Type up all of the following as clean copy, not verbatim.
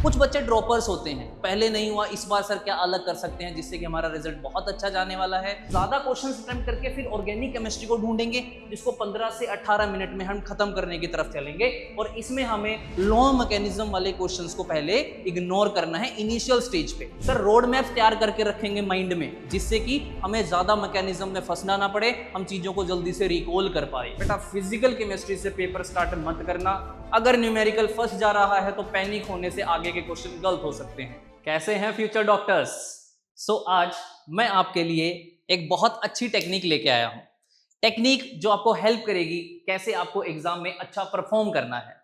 कुछ बच्चे ड्रॉपर्स होते हैं, पहले नहीं हुआ इस बार सर क्या अलग कर सकते हैं जिससे कि हमारा रिजल्ट बहुत अच्छा जाने वाला है। ज्यादा क्वेश्चंस अटेम्प्ट करके फिर ऑर्गेनिक केमिस्ट्री को ढूंढेंगे जिसको 15 से 18 मिनट में हम खत्म करने की तरफ चलेंगे और इसमें हमें लॉ मैकेनिज्म वाले क्वेश्चंस को पहले इग्नोर करना है इनिशियल स्टेज पे। सर रोड मैप तैयार करके रखेंगे माइंड में जिससे कि हमें ज्यादा मैकेनिज्म में फंसना ना पड़े, हम चीजों को जल्दी से रिकॉल कर पाए। बेटा फिजिकल केमिस्ट्री से पेपर स्टार्ट मत करना, अगर न्यूमेरिकल फंस जा रहा है तो पैनिक होने से आगे के क्वेश्चन गलत हो सकते हैं। कैसे हैं फ्यूचर डॉक्टर्स? आज मैं आपके लिए एक बहुत अच्छी टेक्निक लेके आया हूं, टेक्निक जो आपको हेल्प करेगी कैसे आपको एग्जाम में अच्छा परफॉर्म करना है।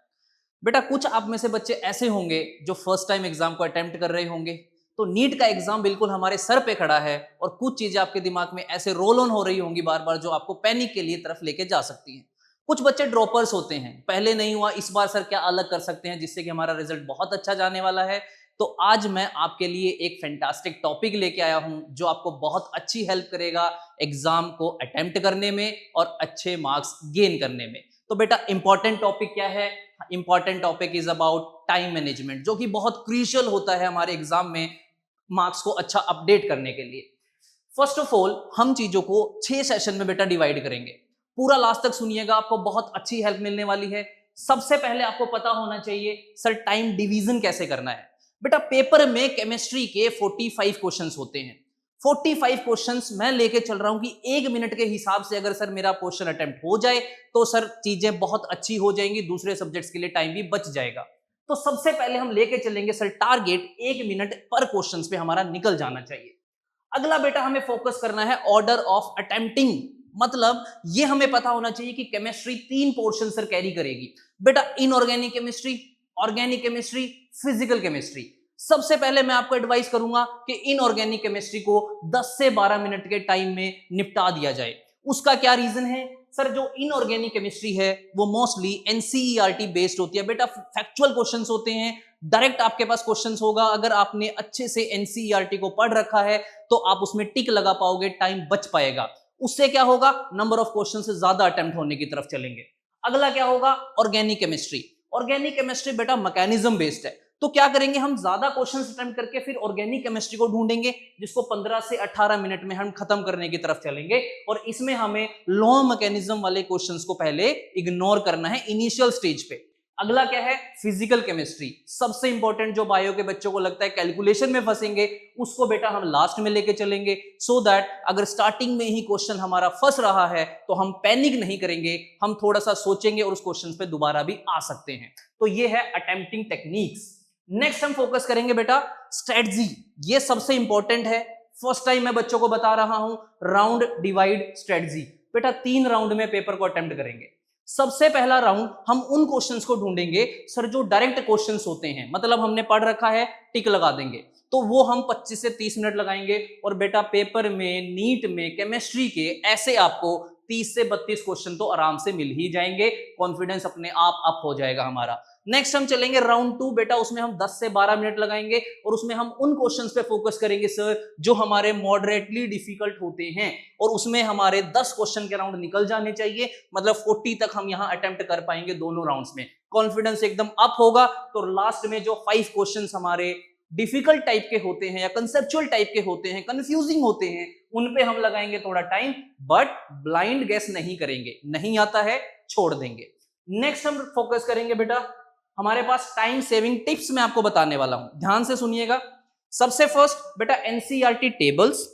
बेटा कुछ आप में से बच्चे ऐसे होंगे जो फर्स्ट टाइम एग्जाम को अटेम्प्ट कर रहे होंगे, तो नीट का एग्जाम बिल्कुल हमारे सर पे खड़ा है और कुछ चीजें आपके दिमाग में ऐसे रोल ऑन हो रही होंगी बार बार जो आपको पैनिक के लिए तरफ लेके जा सकती हैं। कुछ बच्चे ड्रॉपर्स होते हैं, पहले नहीं हुआ इस बार सर क्या अलग कर सकते हैं जिससे कि हमारा रिजल्ट बहुत अच्छा जाने वाला है। तो आज मैं आपके लिए एक फैंटास्टिक टॉपिक लेके आया हूं जो आपको बहुत अच्छी हेल्प करेगा एग्जाम को अटेम्प्ट करने में और अच्छे मार्क्स गेन करने में। तो बेटा इंपॉर्टेंट टॉपिक क्या है? Important topic is about time management, जो कि बहुत क्रूशियल होता है हमारे एग्जाम में मार्क्स को अच्छा अपडेट करने के लिए। फर्स्ट ऑफ ऑल हम चीजों को 6 सेशन में बेटा डिवाइड करेंगे, पूरा लास्ट तक सुनिएगा, आपको बहुत अच्छी हेल्प मिलने वाली है। सबसे पहले आपको पता होना चाहिए सर टाइम डिवीजन कैसे करना है। बेटा पेपर में केमिस्ट्री के 45 क्वेश्चंस होते हैं, 45 क्वेश्चंस मैं लेके चल रहा हूं कि 1 मिनट के हिसाब से अगर सर मेरा क्वेश्चन अटेम्प्ट हो जाए तो सर चीजें बहुत अच्छी हो जाएंगी, दूसरे सब्जेक्ट्स के लिए टाइम भी बच जाएगा। तो सबसे पहले हम लेके चलेंगे सर टारगेट 1 मिनट पर क्वेश्चन पे हमारा निकल जाना चाहिए। अगला बेटा हमें फोकस करना है ऑर्डर ऑफ अटेम्प्टिंग, मतलब ये हमें पता होना चाहिए कि केमिस्ट्री 3 पोर्शन सर कैरी करेगी। बेटा inorganic chemistry, organic chemistry, physical chemistry. सबसे पहले मैं आपको एडवाइस करूंगा कि इनऑर्गेनिक केमिस्ट्री को 10 से 12 मिनट के टाइम में निपटा दिया जाए। उसका क्या रीजन है? सर जो इनऑर्गेनिक केमिस्ट्री है वो मोस्टली एनसीईआरटी बेस्ड होती है। बेटा फैक्चुअल क्वेश्चंस होते हैं, डायरेक्ट आपके पास क्वेश्चंस होगा। अगर आपने अच्छे से एनसीईआरटी को पढ़ रखा है तो आप उसमें टिक लगा पाओगे, टाइम बच पाएगा। उससे क्या होगा? नंबर ऑफ क्वेश्चन से ज्यादा अटेम्प्ट होने की तरफ चलेंगे। अगला क्या होगा? Organic chemistry. ऑर्गेनिक केमिस्ट्री बेटा मैकेनिज्म बेस्ड है, तो क्या करेंगे हम ज्यादा क्वेश्चंस अटेम्प्ट करके फिर ऑर्गेनिक केमिस्ट्री को ढूंढेंगे जिसको 15 से 18 मिनट में हम खत्म करने की तरफ चलेंगे और इसमें हमें लॉ मैकेनिज्म वाले क्वेश्चंस को पहले इग्नोर करना है इनिशियल स्टेज पे। अगला क्या है? Physical chemistry. सबसे इंपॉर्टेंट जो बायो के बच्चों को लगता है कैलकुलेशन में फंसेंगे, उसको बेटा हम लास्ट में लेके चलेंगे सो दैट अगर स्टार्टिंग में ही क्वेश्चन हमारा फंस रहा है तो हम पैनिक नहीं करेंगे, हम थोड़ा सा सोचेंगे और उस क्वेश्चन पे दोबारा भी आ सकते हैं। तो ये है अटेम्प्टिंग टेक्निक्स। नेक्स्ट हम फोकस करेंगे बेटा स्ट्रेटजी। ये सबसे इंपॉर्टेंट है, फर्स्ट टाइम मैं बच्चों को बता रहा हूं। Round divide strategy. बेटा 3 राउंड में पेपर को अटेम्प्ट करेंगे। सबसे पहला राउंड हम उन क्वेश्चंस को ढूंढेंगे सर जो डायरेक्ट क्वेश्चंस होते हैं, मतलब हमने पढ़ रखा है, टिक लगा देंगे, तो वो हम 25 से 30 मिनट लगाएंगे और बेटा पेपर में नीट में केमिस्ट्री के ऐसे आपको 30 से 32 क्वेश्चन तो आराम से मिल ही जाएंगे, कॉन्फिडेंस अपने आप अप हो जाएगा हमारा। नेक्स्ट हम चलेंगे राउंड 2। बेटा उसमें हम 10 से 12 मिनट लगाएंगे और उसमें हम उन क्वेश्चंस पे फोकस करेंगे सर जो हमारे मॉडरेटली डिफिकल्ट होते हैं और उसमें हमारे 10 क्वेश्चन के राउंड निकल जाने चाहिए, मतलब 40 तक हम यहां अटेम्प्ट कर पाएंगे दोनों राउंड्स में, कॉन्फिडेंस एकदम अप होगा। तो लास्ट में जो 5 क्वेश्चंस हमारे डिफिकल्ट टाइप के होते हैं या कंसेप्चुअल टाइप के होते हैं, कंफ्यूजिंग होते हैं, उन पे हम लगाएंगे थोड़ा टाइम, बट ब्लाइंड गेस नहीं करेंगे, नहीं आता है छोड़ देंगे। नेक्स्ट हम फोकस करेंगे बेटा, हमारे पास टाइम सेविंग टिप्स मैं आपको बताने वाला हूं, ध्यान से सुनिएगा। सबसे फर्स्ट बेटा एनसीईआरटी टेबल्स,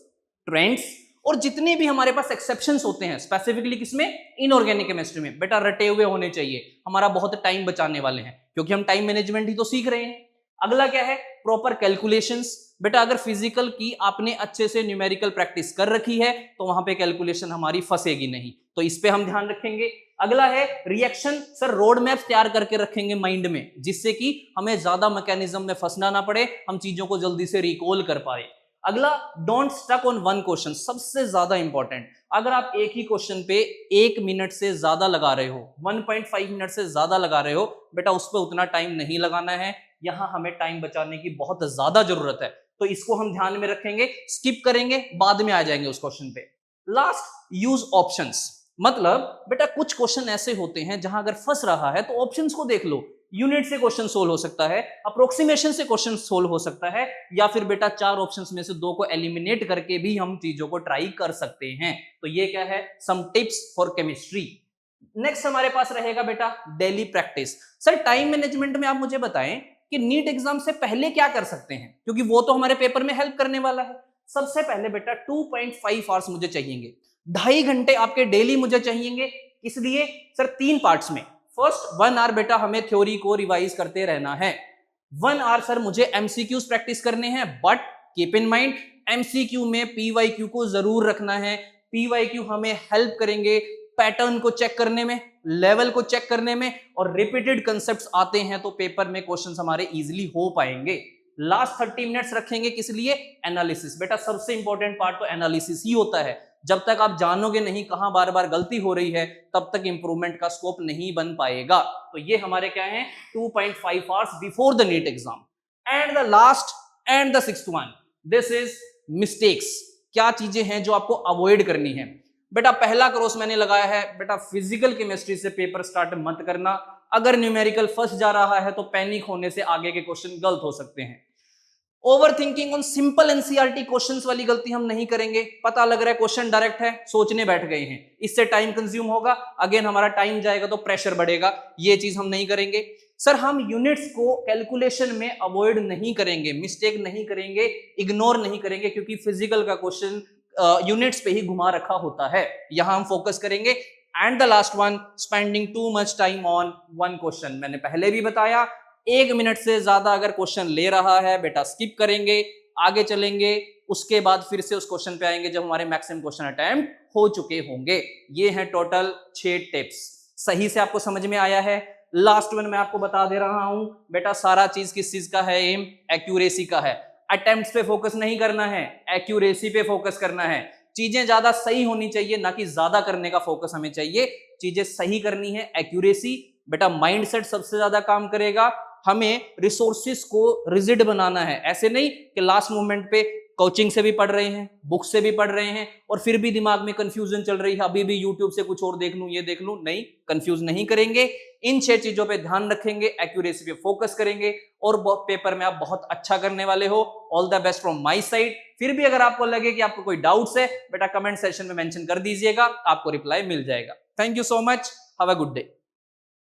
ट्रेंड्स और जितने भी हमारे पास एक्सेप्शंस होते हैं स्पेसिफिकली किसमें? इनऑर्गेनिक केमिस्ट्री में, बेटा रटे हुए होने चाहिए, हमारा बहुत टाइम बचाने वाले हैं क्योंकि हम टाइम मैनेजमेंट ही तो सीख रहे हैं। अगला क्या है? Proper calculations. बेटा अगर फिजिकल की आपने अच्छे से न्यूमेरिकल प्रैक्टिस कर रखी है तो वहां पे कैलकुलेशन हमारी फंसेगी नहीं, तो इस पे हम ध्यान रखेंगे। अगला है रिएक्शन। सर रोड मैप तैयार करके रखेंगे माइंड में जिससे कि हमें ज्यादा मैकेनिज्म में फंसना ना पड़े, हम चीजों को जल्दी से रिकॉल कर पाए। अगला don't stuck on one question, सबसे ज्यादा इंपॉर्टेंट। अगर आप एक ही क्वेश्चन पे 1 मिनट से ज्यादा लगा रहे हो, 1.5 मिनट से ज्यादा लगा रहे हो, बेटा उस पर उतना टाइम नहीं लगाना है, यहां हमें टाइम बचाने की बहुत ज्यादा जरूरत है, तो इसको हम ध्यान में रखेंगे, स्किप करेंगे, बाद में आ जाएंगे उस क्वेश्चन पे। लास्ट यूज ऑप्शंस, मतलब बेटा कुछ क्वेश्चन ऐसे होते हैं जहां अगर फंस रहा है तो ऑप्शंस को देख लो, यूनिट से क्वेश्चन सोल्व हो सकता है, अप्रोक्सीमेशन से क्वेश्चन सोल्व हो सकता है, या फिर बेटा 4 ऑप्शंस में से 2 को एलिमिनेट करके भी हम चीजों को ट्राई कर सकते हैं। तो ये क्या है, some tips for chemistry. Next हमारे पास रहेगा बेटा daily practice. Sir time management में आप मुझे बताएं कि नीट एग्जाम से पहले क्या कर सकते हैं, क्योंकि वो तो हमारे पेपर में हेल्प करने वाला है। सबसे पहले बेटा 2.5 आवर्स मुझे चाहिएंगे, 2.5 घंटे आपके डेली मुझे चाहिएंगे। इसलिए सर 3 पार्ट्स में, फर्स्ट 1 आवर बेटा हमें थ्योरी को रिवाइज करते रहना है। 1 आवर सर मुझे एमसीक्यूज प्रैक्टिस करने हैं, but keep in mind MCQ में पीवाईक्यू को जरूर रखना है। पीवाईक्यू हमें हेल्प करेंगे पैटर्न को चेक करने में, लेवल को चेक करने में, और रिपीटेड कंसेप्ट्स आते हैं तो पेपर में क्वेश्चंस हमारे इजीली हो पाएंगे। लास्ट 30 मिनट्स रखेंगे किस लिए, एनालिसिस। बेटा सबसे इंपॉर्टेंट पार्ट तो एनालिसिस ही होता है। जब तक आप जानोगे नहीं कहां बार बार गलती हो रही है, तब तक इंप्रूवमेंट का स्कोप नहीं बन पाएगा। तो ये हमारे क्या है, 2.5 hours before the NEET exam. And the last and the sixth one, this is mistakes. क्या चीजें हैं जो आपको अवॉइड करनी है। बेटा पहला क्रॉस मैंने लगाया है, बेटा फिजिकल केमिस्ट्री से पेपर स्टार्ट मत करना। अगर न्यूमेरिकल फंस जा रहा है तो पैनिक होने से आगे के क्वेश्चन गलत हो सकते हैं। Over thinking on simple NCERT questions वाली गलती हम नहीं करेंगे। पता लग रहा है क्वेश्चन डायरेक्ट है, सोचने बैठ गए हैं, इससे टाइम कंज्यूम होगा, अगेन हमारा टाइम जाएगा तो प्रेशर बढ़ेगा, ये चीज हम नहीं करेंगे। सर हम यूनिट्स को कैलकुलेशन में अवॉइड नहीं करेंगे, मिस्टेक नहीं करेंगे, इग्नोर नहीं करेंगे, क्योंकि फिजिकल का क्वेश्चन यूनिट्स पे ही घुमा रखा होता है, यहां हम फोकस करेंगे। And the last one, spending too much time on one question. मैंने पहले भी बताया 1 मिनट से ज्यादा अगर क्वेश्चन ले रहा है बेटा स्किप करेंगे, आगे चलेंगे, उसके बाद फिर से उस क्वेश्चन पे आएंगे जब हमारे मैक्सिमम क्वेश्चन अटेम्प्ट हो चुके होंगे। ये है टोटल 6 टिप्स। सही से आपको समझ में आया है। लास्ट वन मैं आपको बता दे रहा हूं, बेटा सारा चीज किस चीज का है, एम एक्यूरेसी का है। अटेम्प्ट्स पे फोकस नहीं करना है, एक्यूरेसी पे फोकस करना है। चीजें ज्यादा सही होनी चाहिए, ना कि ज्यादा करने का फोकस हमें चाहिए। चीजें सही करनी है, एक्यूरेसी। बेटा माइंडसेट सबसे ज्यादा काम करेगा। हमें रिसोर्सेस को रिजिड बनाना है, ऐसे नहीं कि लास्ट मोमेंट पे कोचिंग से भी पढ़ रहे हैं, बुक से भी पढ़ रहे हैं, और फिर भी दिमाग में कंफ्यूजन चल रही है, अभी भी यूट्यूब से कुछ और देख लूं, ये देख लूं। नहीं, कंफ्यूज नहीं करेंगे। इन 6 चीजों पे ध्यान रखेंगे, एक्यूरेसी पे फोकस करेंगे, और पेपर में आप बहुत अच्छा करने वाले हो। All the best from my side. फिर भी अगर आपको लगे कि आपको कोई डाउट्स है, बेटा कमेंट सेक्शन में मेंशन कर दीजिएगा, आपको रिप्लाई मिल जाएगा। Thank you so much, have a good day.